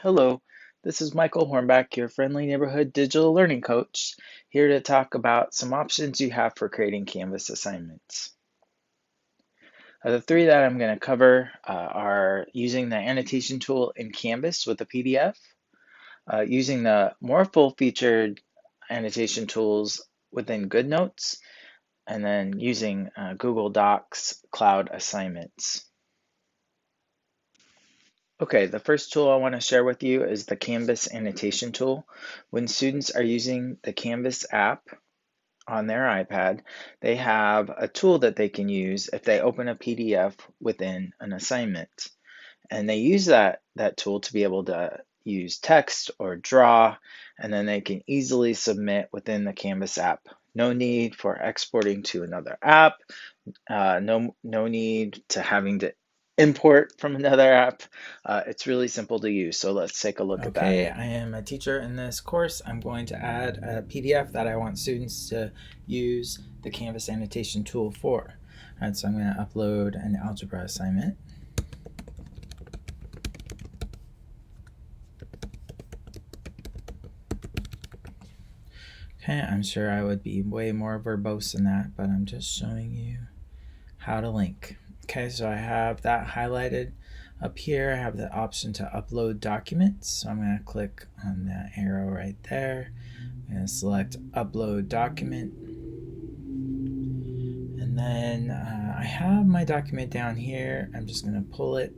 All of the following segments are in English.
Hello, this is Michael Hornback, your friendly neighborhood digital learning coach, here to talk about some options you have for creating Canvas assignments. The three that I'm going to cover are using the annotation tool in Canvas with a PDF, using the more full-featured annotation tools within GoodNotes, and then using Google Docs Cloud assignments. Okay, the first tool I want to share with you is the Canvas annotation tool. When students are using the Canvas app on their iPad, they have a tool that they can use if they open a PDF within an assignment. And they use that tool to be able to use text or draw, and then they can easily submit within the Canvas app. No need for exporting to another app, no need to having to import from another app. It's really simple to use. So let's take a look at that. Okay, I am a teacher in this course. I'm going to add a PDF that I want students to use the Canvas annotation tool for. All right, so I'm going to upload an algebra assignment. Okay, I'm sure I would be way more verbose than that, but I'm just showing you how to link. Okay, so I have that highlighted up here. I have the option to upload documents. So I'm going to click on that arrow right there. I'm going to select upload document. And then I have my document down here. I'm just going to pull it.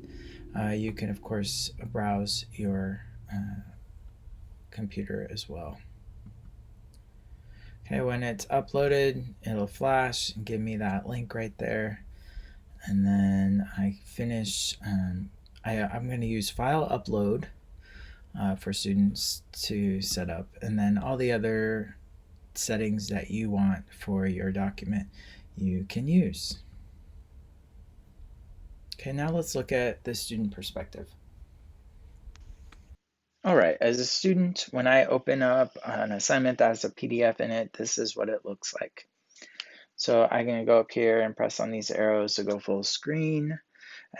You can, of course, browse your computer as well. Okay, when it's uploaded, it'll flash and give me that link right there. And then I finish. I'm going to use file upload for students to set up, and then all the other settings that you want for your document you can use. Okay, now let's look at the student perspective. All right, as a student, when I open up an assignment that has a PDF in it, this is what it looks like. So I'm going to go up here and press on these arrows to go full screen.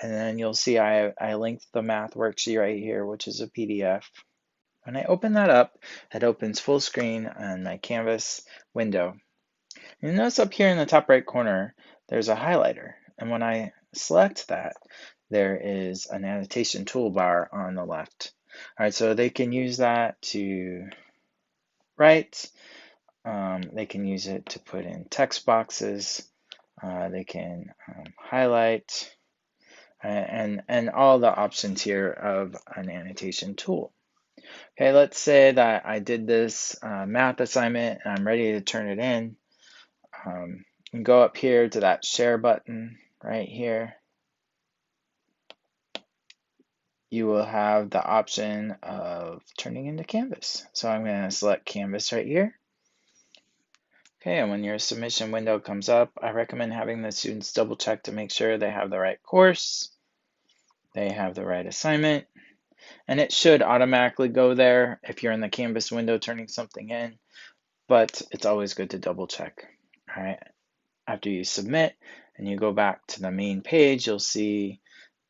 And then you'll see I linked the math worksheet right here, which is a PDF. When I open that up, it opens full screen on my Canvas window. You notice up here in the top right corner, there's a highlighter. And when I select that, there is an annotation toolbar on the left. All right, so they can use that to write. They can use it to put in text boxes. They can highlight and all the options here of an annotation tool. Okay, let's say that I did this math assignment and I'm ready to turn it in. And go up here to that share button right here. You will have the option of turning into Canvas. So I'm going to select Canvas right here. Okay, and when your submission window comes up, I recommend having the students double check to make sure they have the right course, they have the right assignment, and it should automatically go there if you're in the Canvas window turning something in, but it's always good to double check. All right, after you submit and you go back to the main page, you'll see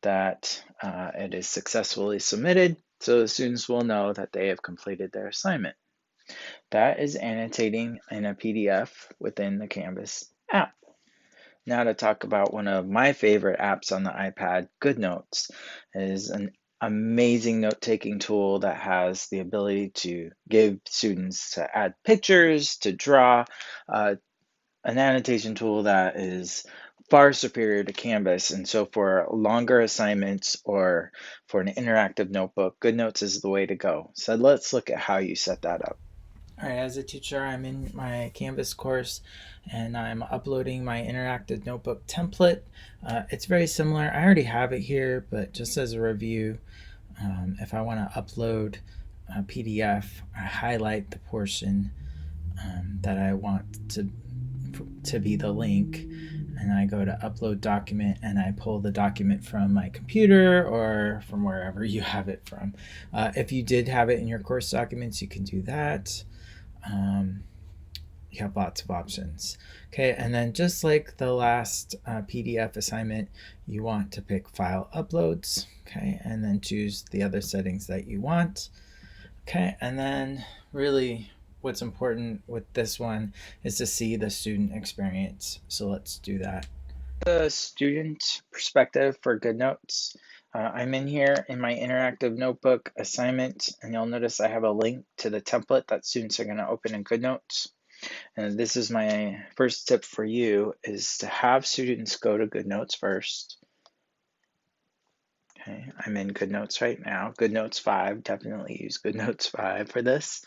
that it is successfully submitted, so the students will know that they have completed their assignment. That is annotating in a PDF within the Canvas app. Now to talk about one of my favorite apps on the iPad, GoodNotes. It is an amazing note-taking tool that has the ability to give students to add pictures, to draw, an annotation tool that is far superior to Canvas. And so for longer assignments or for an interactive notebook, GoodNotes is the way to go. So let's look at how you set that up. All right, as a teacher, I'm in my Canvas course and I'm uploading my interactive notebook template. It's very similar. I already have it here, but just as a review, if I want to upload a PDF, I highlight the portion that I want to be the link, and I go to upload document and I pull the document from my computer or from wherever you have it from. If you did have it in your course documents, you can do that. you have lots of options. Okay, and then just like the last PDF assignment, you want to pick File Uploads, okay, and then choose the other settings that you want. Okay, and then really what's important with this one is to see the student experience. So let's do that. The student perspective for GoodNotes. I'm in here in my interactive notebook assignment, and you'll notice I have a link to the template that students are going to open in GoodNotes. And this is my first tip for you, is to have students go to GoodNotes first. Okay, I'm in GoodNotes right now. GoodNotes 5, definitely use GoodNotes 5 for this.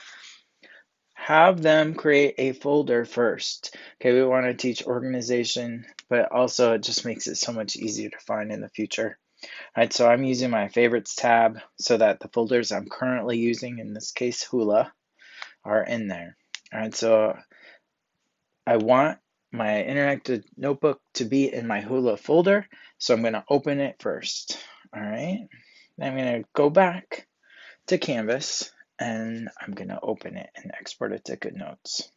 Have them create a folder first. Okay, we want to teach organization, but also it just makes it so much easier to find in the future. All right, so I'm using my favorites tab so that the folders I'm currently using, in this case Hula, are in there. All right, so I want my interactive notebook to be in my Hula folder, so I'm going to open it first. All right, then I'm going to go back to Canvas and I'm going to open it and export it to GoodNotes.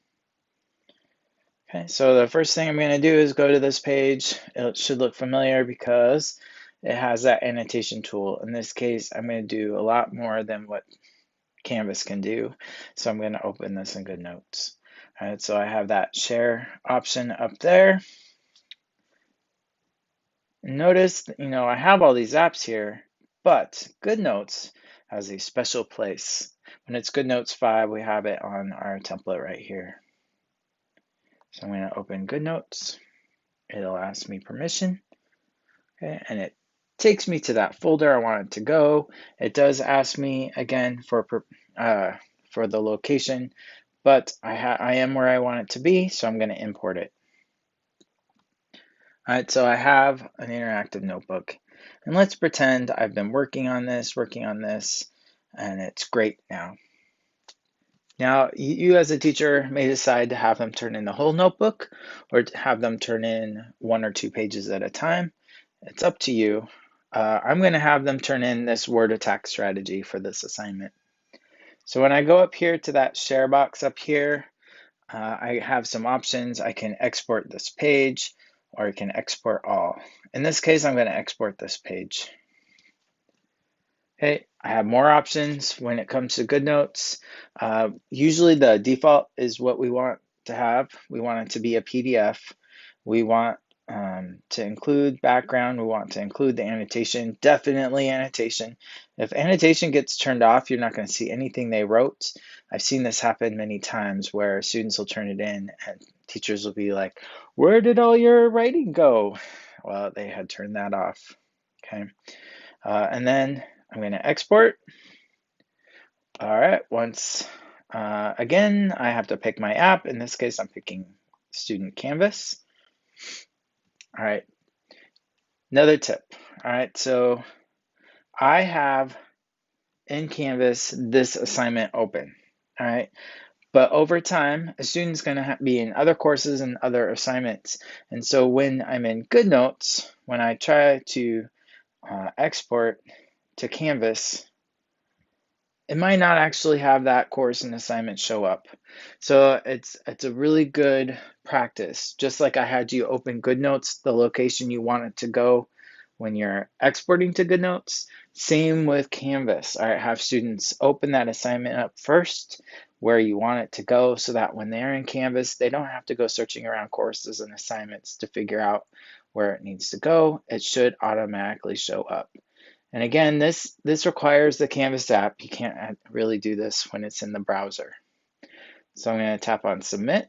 Okay, so the first thing I'm going to do is go to this page. It should look familiar because it has that annotation tool. In this case, I'm going to do a lot more than what Canvas can do. So I'm going to open this in GoodNotes. All right, so I have that share option up there. Notice, I have all these apps here, but GoodNotes has a special place. When it's GoodNotes 5, we have it on our template right here. So I'm going to open GoodNotes. It'll ask me permission, okay, and it takes me to that folder I want it to go. It does ask me again for the location, but I am where I want it to be, so I'm going to import it. All right, so I have an interactive notebook, and let's pretend I've been working on this, and it's great now. Now, you as a teacher may decide to have them turn in the whole notebook or to have them turn in 1 or 2 pages at a time. It's up to you. I'm going to have them turn in this word attack strategy for this assignment. So when I go up here to that share box up here, I have some options. I can export this page or I can export all. In this case, I'm going to export this page. Okay, I have more options when it comes to GoodNotes. Usually the default is what we want to have. We want it to be a PDF. We want to include background. We want to include the annotation, definitely annotation. If annotation gets turned off, you're not going to see anything they wrote. I've seen this happen many times where students will turn it in and teachers will be like, where did all your writing go? Well, they had turned that off. Okay, and then I'm going to export. All right, again, I have to pick my app. In this case, I'm picking Student Canvas. All right, another tip. All right, so I have in Canvas this assignment open. All right, but over time, a student's going to be in other courses and other assignments. And so when I'm in GoodNotes, when I try to export to Canvas, it might not actually have that course and assignment show up. So it's a really good practice. Just like I had you open GoodNotes, the location you want it to go when you're exporting to GoodNotes, same with Canvas. All right, have students open that assignment up first where you want it to go so that when they're in Canvas, they don't have to go searching around courses and assignments to figure out where it needs to go. It should automatically show up. And again, this requires the Canvas app. You can't really do this when it's in the browser. So I'm going to tap on Submit.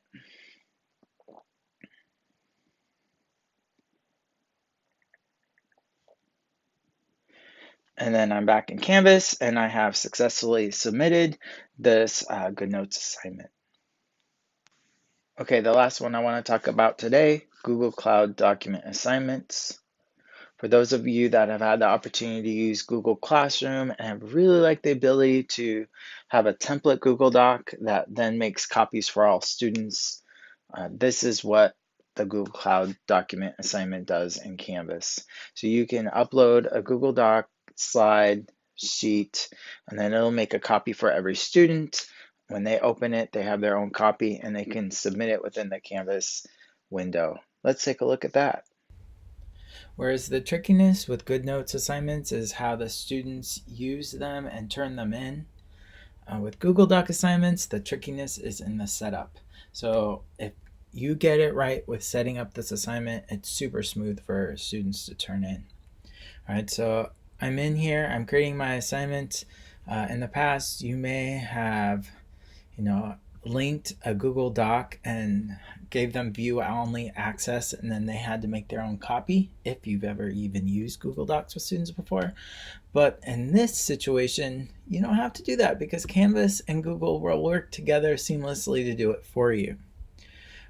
And then I'm back in Canvas, and I have successfully submitted this GoodNotes assignment. Okay, the last one I want to talk about today, Google Cloud Document Assignments. For those of you that have had the opportunity to use Google Classroom and have really liked the ability to have a template Google Doc that then makes copies for all students, this is what the Google Cloud document assignment does in Canvas. So you can upload a Google Doc slide sheet, and then it'll make a copy for every student. when they open it, they have their own copy and they can submit it within the Canvas window. Let's take a look at that. Whereas the trickiness with GoodNotes assignments is how the students use them and turn them in. With Google Doc assignments, the trickiness is in the setup. So if you get it right with setting up this assignment, it's super smooth for students to turn in. All right, so I'm in here, I'm creating my assignment. In the past, you may have, linked a Google Doc and gave them view only access, and then they had to make their own copy if you've ever even used Google Docs with students before. But in this situation, you don't have to do that because Canvas and Google will work together seamlessly to do it for you.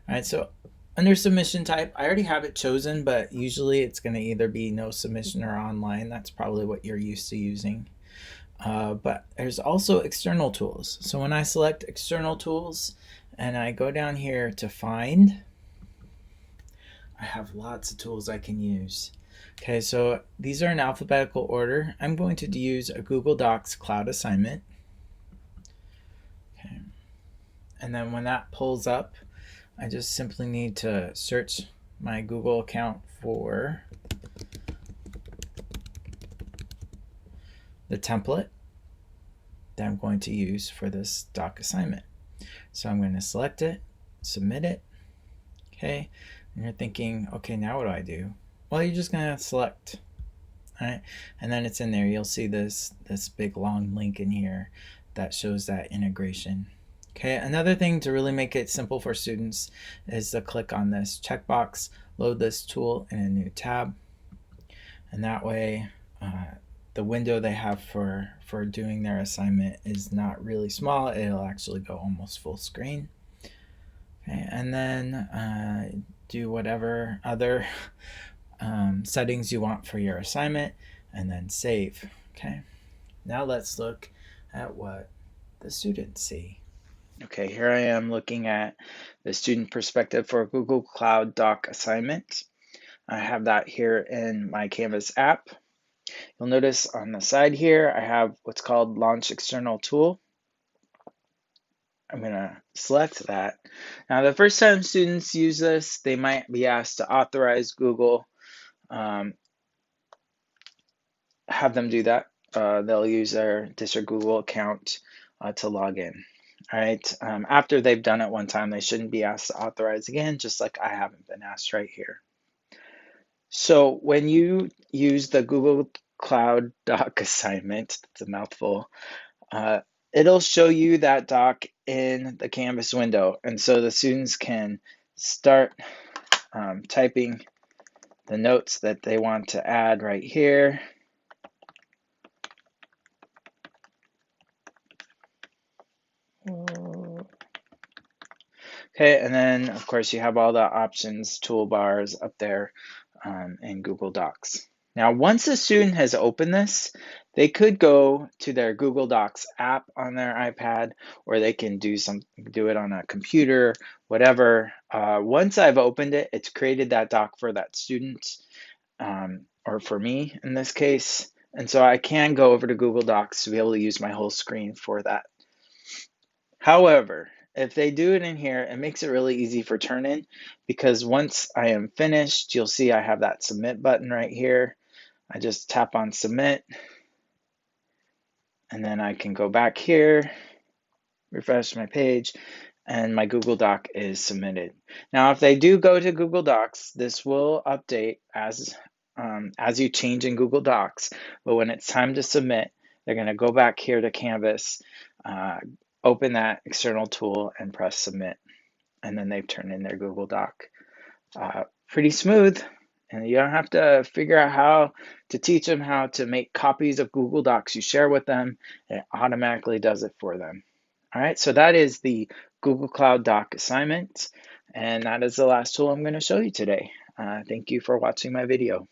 All right, so under submission type, I already have it chosen, but usually it's going to either be no submission or online. That's probably what you're used to using. But there's also external tools. So when I select external tools and I go down here to find, I have lots of tools I can use. Okay, so these are in alphabetical order. I'm going to use a Google Docs Cloud assignment. Okay. And then when that pulls up, I just simply need to search my Google account for the template that I'm going to use for this doc assignment. So I'm going to select it, submit it. Okay, and you're thinking, okay, now what do I do? Well, you're just going to select, all right, and then it's in there. You'll see this big long link in here that shows that integration. Okay, another thing to really make it simple for students is to click on this checkbox, load this tool in a new tab, and that way the window they have for doing their assignment is not really small. It'll actually go almost full screen. Okay, and then do whatever other settings you want for your assignment, and then save. Okay, now let's look at what the students see. Okay, here I am looking at the student perspective for Google Cloud Doc assignment. I have that here in my Canvas app. You'll notice on the side here, I have what's called Launch External Tool. I'm going to select that. Now, the first time students use this, they might be asked to authorize Google. Have them do that. They'll use their district Google account to log in. All right. After they've done it one time, they shouldn't be asked to authorize again, just like I haven't been asked right here. So when you use the Google Cloud Doc assignment, it's a mouthful, it'll show you that doc in the Canvas window. And so the students can start typing the notes that they want to add right here. Okay, and then of course you have all the options toolbars up there in Google Docs. Now, once a student has opened this, they could go to their Google Docs app on their iPad, or they can do it on a computer, whatever. Once I've opened it, it's created that doc for that student, or for me in this case. And so I can go over to Google Docs to be able to use my whole screen for that. However, if they do it in here, it makes it really easy for turn-in, because once I am finished, you'll see I have that submit button right here. I just tap on submit, and then I can go back here, refresh my page, and my Google Doc is submitted. Now, if they do go to Google Docs, this will update as you change in Google Docs, but when it's time to submit, they're going to go back here to Canvas, open that external tool, and press submit, and then they've turned in their Google Doc. Pretty smooth, and you don't have to figure out how to teach them how to make copies of Google Docs you share with them. It automatically does it for them. All right, so that is the Google Cloud Doc assignment, and that is the last tool I'm going to show you today. Thank you for watching my video.